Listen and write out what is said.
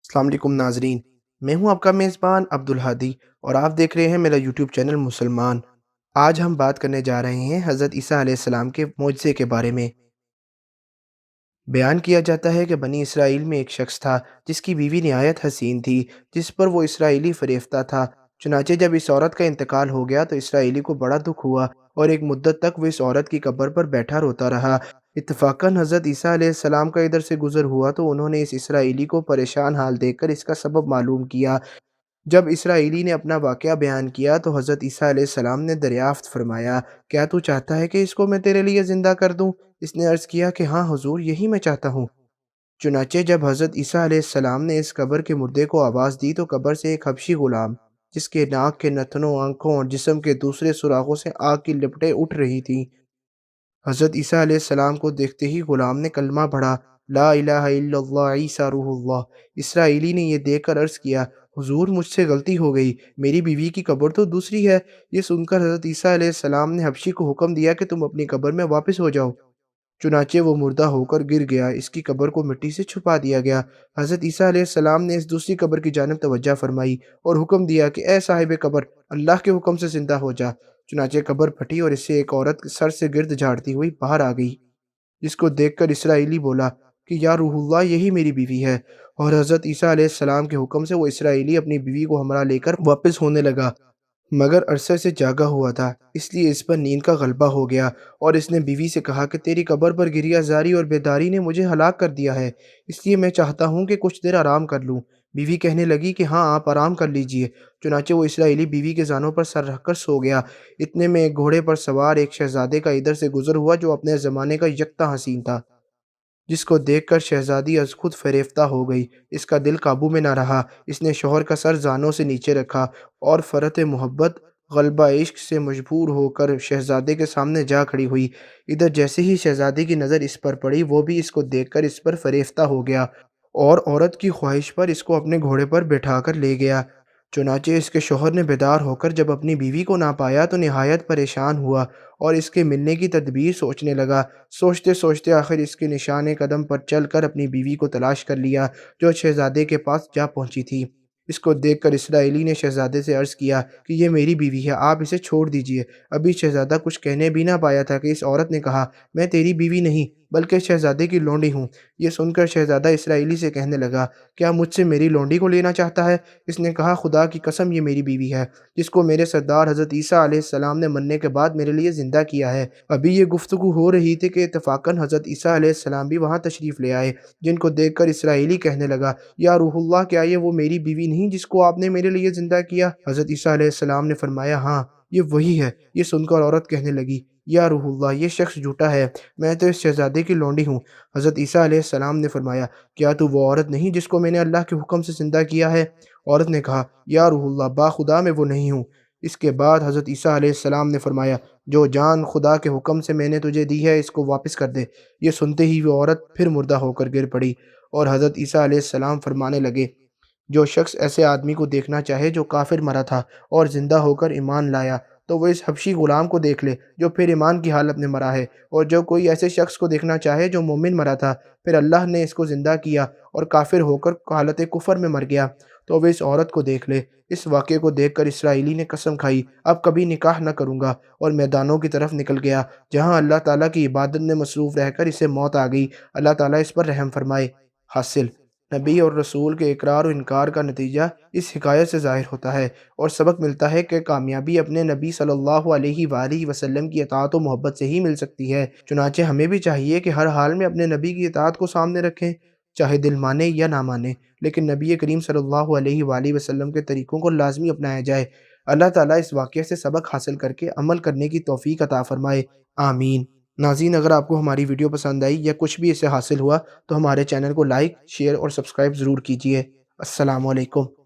السلام علیکم ناظرین، میں ہوں آپ کا میزبان عبدالہادی اور آپ دیکھ رہے ہیں میرا یوٹیوب چینل مسلمان۔ آج ہم بات کرنے جا رہے ہیں حضرت عیسیٰ علیہ السلام کے معجزے کے بارے میں۔ بیان کیا جاتا ہے کہ بنی اسرائیل میں ایک شخص تھا جس کی بیوی نہایت حسین تھی، جس پر وہ اسرائیلی فریفتہ تھا۔ چنانچہ جب اس عورت کا انتقال ہو گیا تو اسرائیلی کو بڑا دکھ ہوا اور ایک مدت تک وہ اس عورت کی قبر پر بیٹھا روتا رہا۔ اتفاقاً حضرت عیسیٰ علیہ السلام کا ادھر سے گزر ہوا تو انہوں نے اس اسرائیلی کو پریشان حال دیکھ کر اس کا سبب معلوم کیا۔ جب اسرائیلی نے اپنا واقعہ بیان کیا تو حضرت عیسیٰ علیہ السلام نے دریافت فرمایا، کیا تو چاہتا ہے کہ اس کو میں تیرے لیے زندہ کر دوں؟ اس نے عرض کیا کہ ہاں حضور، یہی میں چاہتا ہوں۔ چنانچہ جب حضرت عیسیٰ علیہ السلام نے اس قبر کے مردے کو آواز دی تو قبر سے ایک حبشی غلام، جس کے ناک کے نتنوں، آنکھوں اور جسم کے دوسرے سوراخوں سے آگ کی لپٹیں اٹھ رہی تھیں، حضرت عیسیٰ علیہ السلام کو دیکھتے ہی غلام نے کلمہ پڑھا، لا الہ الا اللہ عیسیٰ روح اللہ۔ اسرائیلی نے یہ دیکھ کر عرض کیا، حضور مجھ سے غلطی ہو گئی، میری بیوی کی قبر تو دوسری ہے۔ یہ سن کر حضرت عیسیٰ علیہ السلام نے حبشی کو حکم دیا کہ تم اپنی قبر میں واپس ہو جاؤ۔ چنانچہ وہ مردہ ہو کر گر گیا، اس کی قبر کو مٹی سے چھپا دیا گیا۔ حضرت عیسیٰ علیہ السلام نے اس دوسری قبر کی جانب توجہ فرمائی اور حکم دیا کہ اے صاحب قبر، اللہ کے حکم سے زندہ ہو جا۔ چنانچہ قبر پھٹی اور اس سے ایک عورت سر سے گرد جھاڑتی ہوئی باہر آ گئی، جس کو دیکھ کر اسرائیلی بولا کہ یا روح اللہ، یہی میری بیوی ہے۔ اور حضرت عیسیٰ علیہ السلام کے حکم سے وہ اسرائیلی اپنی بیوی کو ہمراہ لے کر واپس ہونے لگا، مگر عرصے سے جاگا ہوا تھا، اس لیے اس پر نیند کا غلبہ ہو گیا اور اس نے بیوی سے کہا کہ تیری قبر پر گریہ زاری اور بیداری نے مجھے ہلاک کر دیا ہے، اس لیے میں چاہتا ہوں کہ کچھ دیر آرام کر لوں۔ بیوی کہنے لگی کہ ہاں آپ آرام کر لیجئے۔ چنانچہ وہ اسرائیلی بیوی کے زانوں پر سر رکھ کر سو گیا۔ اتنے میں ایک گھوڑے پر سوار ایک شہزادے کا ادھر سے گزر ہوا جو اپنے زمانے کا یکتا حسین تھا، جس کو دیکھ کر شہزادی از خود فریفتہ ہو گئی۔ اس کا دل قابو میں نہ رہا، اس نے شوہر کا سر زانوں سے نیچے رکھا اور فرط محبت غلبہ عشق سے مجبور ہو کر شہزادے کے سامنے جا کھڑی ہوئی۔ ادھر جیسے ہی شہزادی کی نظر اس پر پڑی، وہ بھی اس کو دیکھ کر اس پر فریفتہ ہو گیا اور عورت کی خواہش پر اس کو اپنے گھوڑے پر بٹھا کر لے گیا۔ چنانچہ اس کے شوہر نے بیدار ہو کر جب اپنی بیوی کو نہ پایا تو نہایت پریشان ہوا اور اس کے ملنے کی تدبیر سوچنے لگا۔ سوچتے سوچتے آخر اس کے نشان قدم پر چل کر اپنی بیوی کو تلاش کر لیا، جو شہزادے کے پاس جا پہنچی تھی۔ اس کو دیکھ کر اسرائیلی نے شہزادے سے عرض کیا کہ یہ میری بیوی ہے، آپ اسے چھوڑ دیجئے۔ ابھی شہزادہ کچھ کہنے بھی نہ پایا تھا کہ اس عورت نے کہا، میں تیری بیوی نہیں بلکہ شہزادے کی لونڈی ہوں۔ یہ سن کر شہزادہ اسرائیلی سے کہنے لگا، کیا مجھ سے میری لونڈی کو لینا چاہتا ہے؟ اس نے کہا، خدا کی قسم یہ میری بیوی ہے، جس کو میرے سردار حضرت عیسیٰ علیہ السلام نے مرنے کے بعد میرے لیے زندہ کیا ہے۔ ابھی یہ گفتگو ہو رہی تھی کہ اتفاقاً حضرت عیسیٰ علیہ السلام بھی وہاں تشریف لے آئے، جن کو دیکھ کر اسرائیلی کہنے لگا، یا روح اللہ، کیا یہ وہ میری بیوی نہیں جس کو آپ نے میرے لیے زندہ کیا؟ حضرت عیسیٰ علیہ السلام نے فرمایا، ہاں یہ وہی ہے۔ یہ سن کر عورت کہنے لگی، یا روح اللہ، یہ شخص جھوٹا ہے، میں تو اس شہزادے کی لونڈی ہوں۔ حضرت عیسیٰ علیہ السلام نے فرمایا، کیا تو وہ عورت نہیں جس کو میں نے اللہ کے حکم سے زندہ کیا ہے؟ عورت نے کہا، یا روح اللہ، باخدا میں وہ نہیں ہوں۔ اس کے بعد حضرت عیسیٰ علیہ السلام نے فرمایا، جو جان خدا کے حکم سے میں نے تجھے دی ہے، اس کو واپس کر دے۔ یہ سنتے ہی وہ عورت پھر مردہ ہو کر گر پڑی اور حضرت عیسیٰ علیہ السلام فرمانے لگے، جو شخص ایسے آدمی کو دیکھنا چاہے جو کافر مرا تھا اور زندہ ہو کر ایمان لایا، تو وہ اس حبشی غلام کو دیکھ لے جو پھر ایمان کی حالت میں مرا ہے، اور جو کوئی ایسے شخص کو دیکھنا چاہے جو مومن مرا تھا، پھر اللہ نے اس کو زندہ کیا اور کافر ہو کر حالت کفر میں مر گیا، تو وہ اس عورت کو دیکھ لے۔ اس واقعے کو دیکھ کر اسرائیلی نے قسم کھائی، اب کبھی نکاح نہ کروں گا، اور میدانوں کی طرف نکل گیا، جہاں اللہ تعالیٰ کی عبادت میں مصروف رہ کر اسے موت آ گئی۔ اللہ تعالیٰ اس پر رحم فرمائے۔ حاصل، نبی اور رسول کے اقرار و انکار کا نتیجہ اس حکایت سے ظاہر ہوتا ہے اور سبق ملتا ہے کہ کامیابی اپنے نبی صلی اللہ علیہ وآلہ وسلم کی اطاعت و محبت سے ہی مل سکتی ہے۔ چنانچہ ہمیں بھی چاہیے کہ ہر حال میں اپنے نبی کی اطاعت کو سامنے رکھیں، چاہے دل مانے یا نہ مانے، لیکن نبی کریم صلی اللہ علیہ وآلہ وسلم کے طریقوں کو لازمی اپنایا جائے۔ اللہ تعالیٰ اس واقعے سے سبق حاصل کر کے عمل کرنے کی توفیق عطا فرمائے، آمین۔ ناظرین، اگر آپ کو ہماری ویڈیو پسند آئی یا کچھ بھی اس سے حاصل ہوا تو ہمارے چینل کو لائک، شیئر اور سبسکرائب ضرور کیجیے۔ السلام علیکم۔